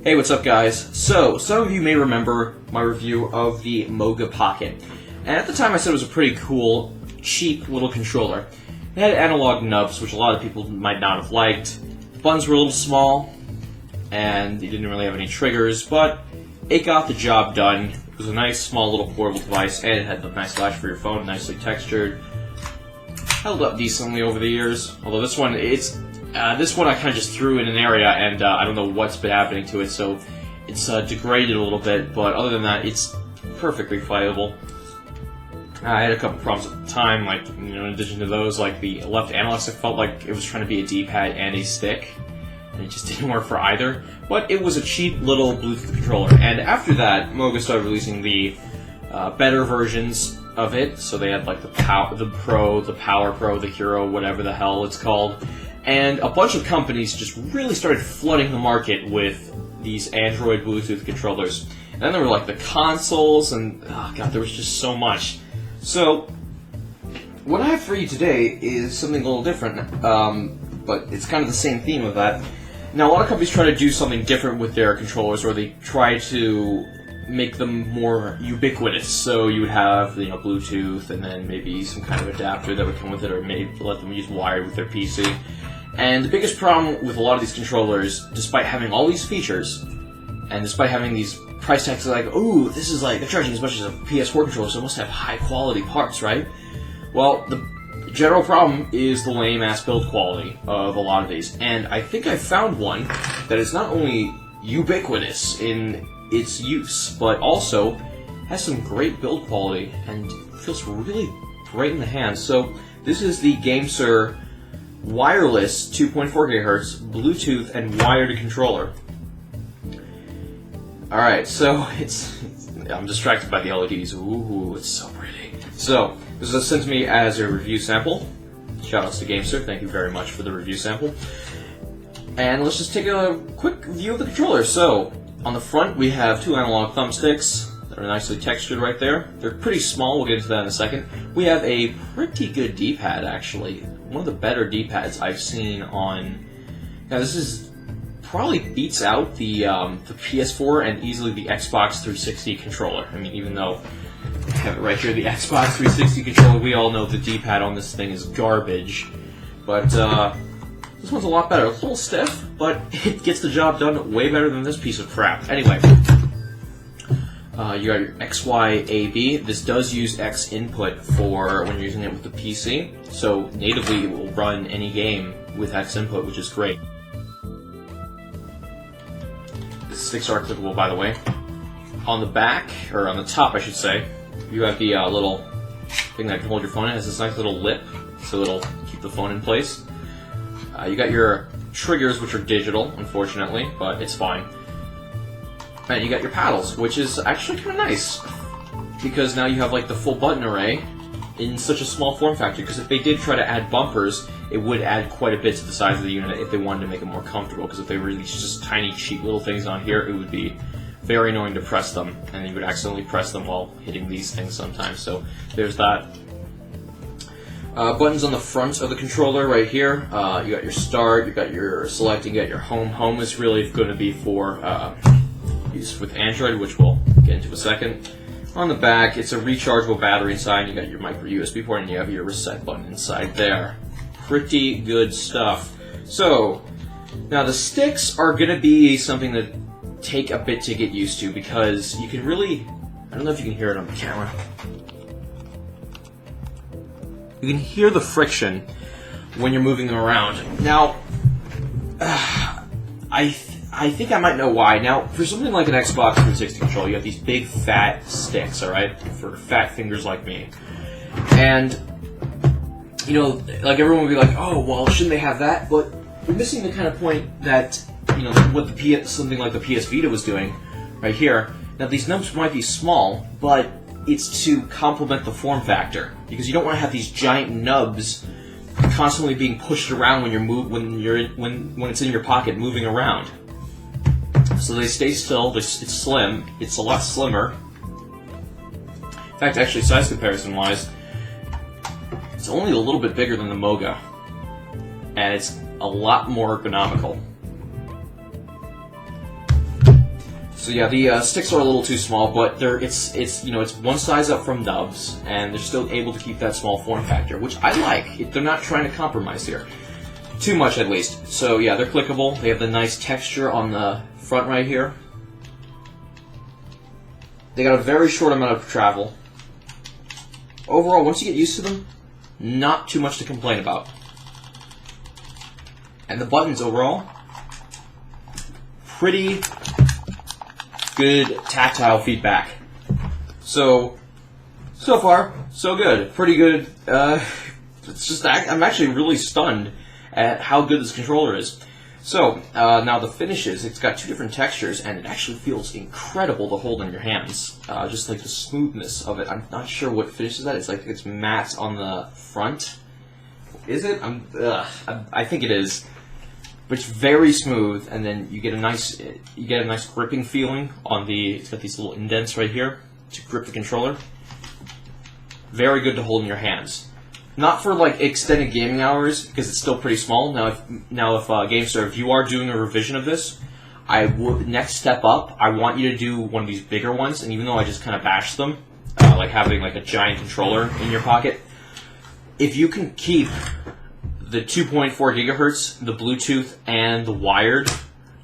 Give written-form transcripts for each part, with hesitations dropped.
Hey, what's up guys? So, some of you may remember my review of the Moga Pocket. And at the time I said it was a pretty cool, cheap little controller. It had analog nubs, which a lot of people might not have liked. The buttons were a little small, and it didn't really have any triggers, but it got the job done. It was a nice, small, little portable device, and it had a nice latch for your phone, nicely textured. Held up decently over the years, although this one I kind of just threw in an area, and I don't know what's been happening to it, so it's degraded a little bit, but other than that, it's perfectly viable. I had a couple problems at the time, like, in addition to those, like the left analog stick felt like it was trying to be a D-pad and a stick, and it just didn't work for either, but it was a cheap little Bluetooth controller, and after that, Moga started releasing the better versions of it, so they had like the Pro, the Power Pro, the Hero, whatever the hell it's called. And a bunch of companies just really started flooding the market with these Android Bluetooth controllers. And then there were like the consoles, and oh god, there was just so much. So, what I have for you today is something a little different, but it's kind of the same theme of that. Now, a lot of companies try to do something different with their controllers, or they try to make them more ubiquitous. So you would have, Bluetooth, and then maybe some kind of adapter that would come with it, or maybe let them use wired with their PC. And the biggest problem with a lot of these controllers, despite having all these features, and despite having these price tags like, ooh, this is like, they're charging as much as a PS4 controller, so it must have high quality parts, right? Well, the general problem is the lame-ass build quality of a lot of these. And I think I found one that is not only ubiquitous in its use, but also has some great build quality and feels really great in the hand. So this is the Gamesir wireless 2.4 GHz Bluetooth and wired controller. Alright, so I'm distracted by the LEDs. Ooh, it's so pretty. So, this was sent to me as a review sample. Shoutouts to Gamesir, thank you very much for the review sample. And let's just take a quick view of the controller. So, on the front we have two analog thumbsticks that are nicely textured right there. They're pretty small, we'll get into that in a second. We have a pretty good D-pad, actually. One of the better D-pads I've seen on... Now, this is probably beats out the PS4 and easily the Xbox 360 controller. I mean, even though I have it right here, the Xbox 360 controller, we all know the D-pad on this thing is garbage. But this one's a lot better. It's a little stiff, but it gets the job done way better than this piece of crap. Anyway, you got your X, Y, A, B. This does use X input for when you're using it with the PC, so natively it will run any game with X input, which is great. The sticks are clickable, by the way. On the back, or on the top I should say, you have the little thing that can hold your phone in. It has this nice little lip, so it'll keep the phone in place. You got your triggers, which are digital, unfortunately, but it's fine. And you got your paddles, which is actually kind of nice, because now you have like the full button array in such a small form factor, because if they did try to add bumpers, it would add quite a bit to the size of the unit if they wanted to make it more comfortable, because if they released just tiny, cheap little things on here, it would be very annoying to press them, and you would accidentally press them while hitting these things sometimes, so there's that. Buttons on the front of the controller right here. You got your start, you got your select, you got your home. Home is really going to be for use with Android, which we'll get into a second. On the back, it's a rechargeable battery inside. You got your micro USB port, and you have your reset button inside there. Pretty good stuff. So, now the sticks are going to be something that take a bit to get used to, because you can really, I don't know if you can hear it on the camera. You can hear the friction when you're moving them around. Now, I think I might know why. Now, for something like an Xbox 360 controller, you have these big fat sticks, alright? For fat fingers like me. And, like everyone would be like, oh, well, shouldn't they have that? But you're missing the kind of point that, what something like the PS Vita was doing right here. Now, these nubs might be small, but it's to complement the form factor, because you don't want to have these giant nubs constantly being pushed around when when it's in your pocket moving around. So they stay still. It's slim. It's a lot slimmer. In fact, actually, size comparison wise, it's only a little bit bigger than the Moga, and it's a lot more ergonomical. So yeah, the sticks are a little too small, but it's one size up from nubs, and they're still able to keep that small form factor, which I like. They're not trying to compromise here. Too much, at least. So yeah, they're clickable. They have the nice texture on the front right here. They got a very short amount of travel. Overall, once you get used to them, not too much to complain about. And the buttons overall, pretty good tactile feedback. So far, so good. Pretty good. It's just I'm actually really stunned at how good this controller is. So, now the finishes, it's got two different textures, and it actually feels incredible to hold in your hands. Just like the smoothness of it. I'm not sure what finishes that. It's like it's matte on the front. Is it? I think it is. But it's very smooth, and then you get a nice gripping feeling on the. It's got these little indents right here to grip the controller. Very good to hold in your hands. Not for like extended gaming hours because it's still pretty small. Now, if Gamesir, if you are doing a revision of this, I would next step up. I want you to do one of these bigger ones, and even though I just kind of bashed them, like having like a giant controller in your pocket, if you can keep the 2.4 gigahertz, the Bluetooth, and the wired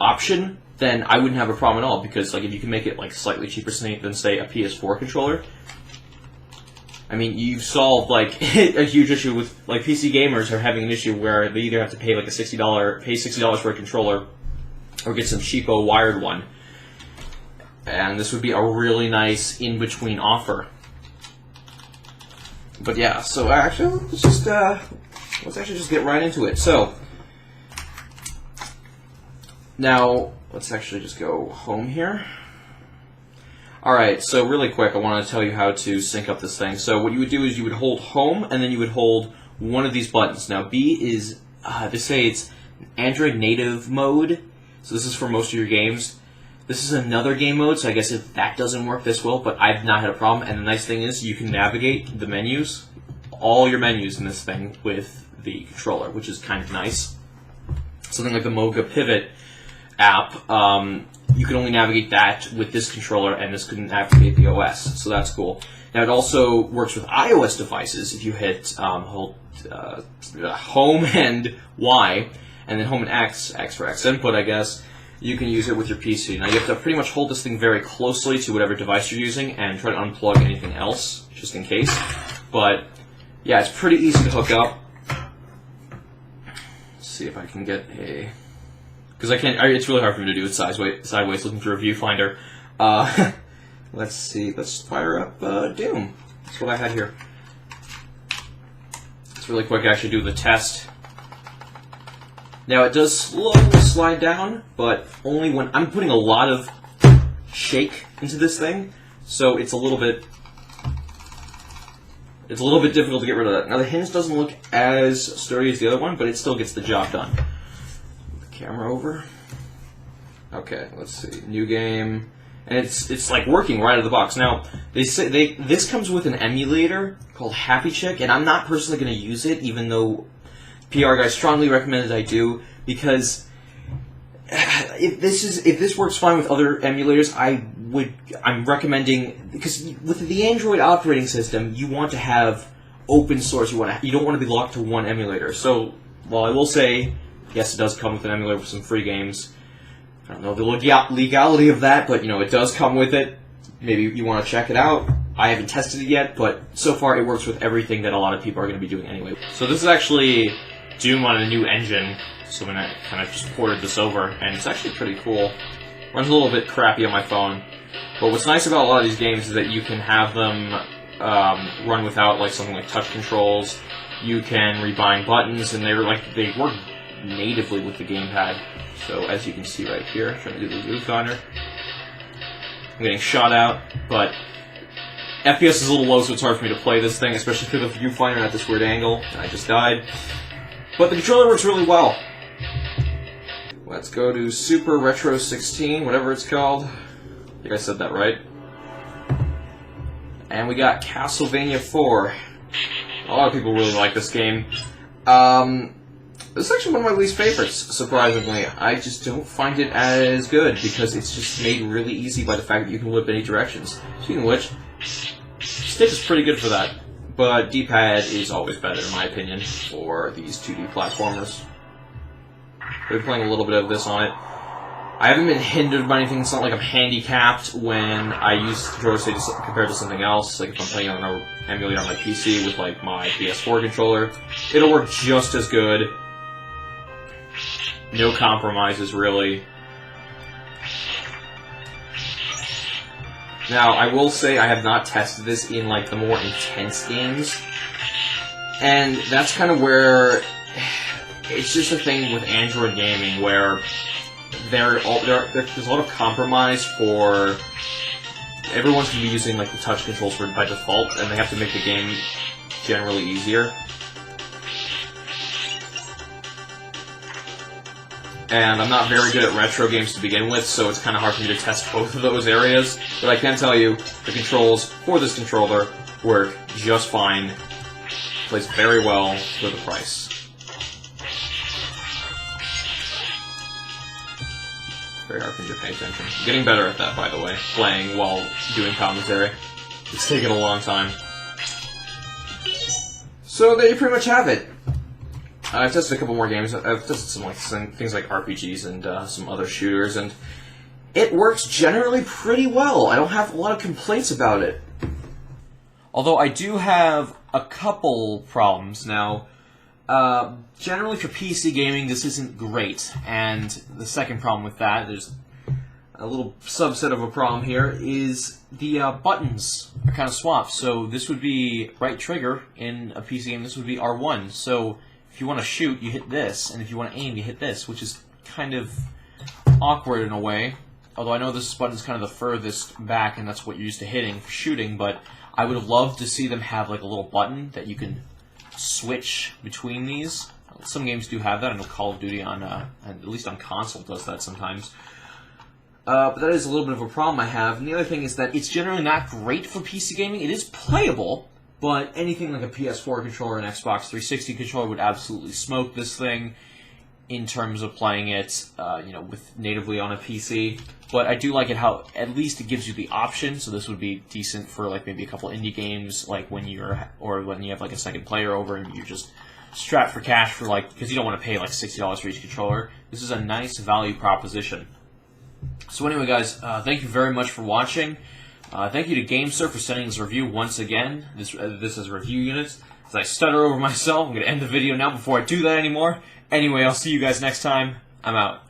option, then I wouldn't have a problem at all. Because like if you can make it like slightly cheaper than say a PS4 controller. I mean, you've solved like a huge issue with like PC gamers are having an issue where they either have to pay like $60 for a controller, or get some cheapo wired one. And this would be a really nice in-between offer. But yeah, so actually let's actually just get right into it. So now let's actually just go home here. Alright, so really quick, I want to tell you how to sync up this thing. So what you would do is you would hold home, and then you would hold one of these buttons. Now B is, they say it's Android native mode, so this is for most of your games. This is another game mode, so I guess if that doesn't work this well, but I've not had a problem. And the nice thing is you can navigate the menus, all your menus in this thing with the controller, which is kind of nice. Something like the Moga Pivot app, you can only navigate that with this controller, and this couldn't navigate the OS, so that's cool. Now it also works with iOS devices. If you hit hold home and Y, and then home and X for X input, I guess, you can use it with your PC. Now you have to pretty much hold this thing very closely to whatever device you're using, and try to unplug anything else, just in case. But yeah, it's pretty easy to hook up. Let's see if I can get a... Because I can't, it's really hard for me to do it sideways looking through a viewfinder. Let's see, let's fire up Doom. That's what I had here. It's really quick, I actually do the test. Now it does slowly slide down, but only when I'm putting a lot of shake into this thing, so it's a little bit difficult to get rid of that. Now the hinge doesn't look as sturdy as the other one, but it still gets the job done. Camera over. Okay, let's see. New game, and it's like working right out of the box. Now they say this comes with an emulator called Happy Chick, and I'm not personally going to use it, even though PR guys strongly recommended I do, because if this works fine with other emulators, I'm recommending, because with the Android operating system, you want to have open source. You don't want to be locked to one emulator. So while I will say, yes, it does come with an emulator with some free games. I don't know the legality of that, but it does come with it. Maybe you want to check it out. I haven't tested it yet, but so far it works with everything that a lot of people are going to be doing anyway. So this is actually Doom on a new engine, so I'm going to kind of just ported this over, and it's actually pretty cool. Runs a little bit crappy on my phone, but what's nice about a lot of these games is that you can have them run without like something like touch controls. You can rebind buttons, and they work natively with the gamepad. So as you can see right here, I'm trying to do the viewfinder. I'm getting shot out, but FPS is a little low, so it's hard for me to play this thing, especially through the viewfinder at this weird angle. I just died. But the controller works really well. Let's go to Super Retro 16, whatever it's called. I think I said that right. And we got Castlevania 4. A lot of people really like this game. This is actually one of my least favorites, surprisingly. I just don't find it as good, because it's just made really easy by the fact that you can whip any directions. Speaking of which, stick is pretty good for that, but D-pad is always better, in my opinion, for these 2D platformers. I've been playing a little bit of this on it. I haven't been hindered by anything. It's not like I'm handicapped when I use controllers, say, compared to something else. Like if I'm playing on an emulator on my PC with like my PS4 controller, it'll work just as good. No compromises, really. Now, I will say I have not tested this in like the more intense games, and that's kind of where it's just a thing with Android gaming where there's a lot of compromise for everyone's going to be using like the touch controls by default, and they have to make the game generally easier. And I'm not very good at retro games to begin with, so it's kind of hard for me to test both of those areas. But I can tell you, the controls for this controller work just fine. Plays very well for the price. Very hard for me to pay attention. I'm getting better at that, by the way, playing while doing commentary. It's taken a long time. So there you pretty much have it. I've tested a couple more games. I've tested some things like RPGs and some other shooters, and it works generally pretty well. I don't have a lot of complaints about it. Although I do have a couple problems. Now, generally for PC gaming, this isn't great, and the second problem with that, there's a little subset of a problem here, is the buttons are kind of swapped. So this would be right trigger in a PC game, this would be R1. So if you want to shoot, you hit this, and if you want to aim, you hit this, which is kind of awkward in a way. Although I know this button is kind of the furthest back, and that's what you're used to hitting for shooting, but I would have loved to see them have like a little button that you can switch between these. Some games do have that. I know Call of Duty on, at least on console, does that sometimes. But that is a little bit of a problem I have. And the other thing is that it's generally not great for PC gaming. It is playable, but anything like a PS4 controller and Xbox 360 controller would absolutely smoke this thing in terms of playing it, with natively on a PC. But I do like it how at least it gives you the option. So this would be decent for like maybe a couple indie games, like when you have like a second player over and you're just strapped for cash for like, because you don't want to pay like $60 for each controller. This is a nice value proposition. So anyway, guys, thank you very much for watching. Thank you to Gamesir for sending this review once again. This is review units. As I stutter over myself, I'm going to end the video now before I do that anymore. Anyway, I'll see you guys next time. I'm out.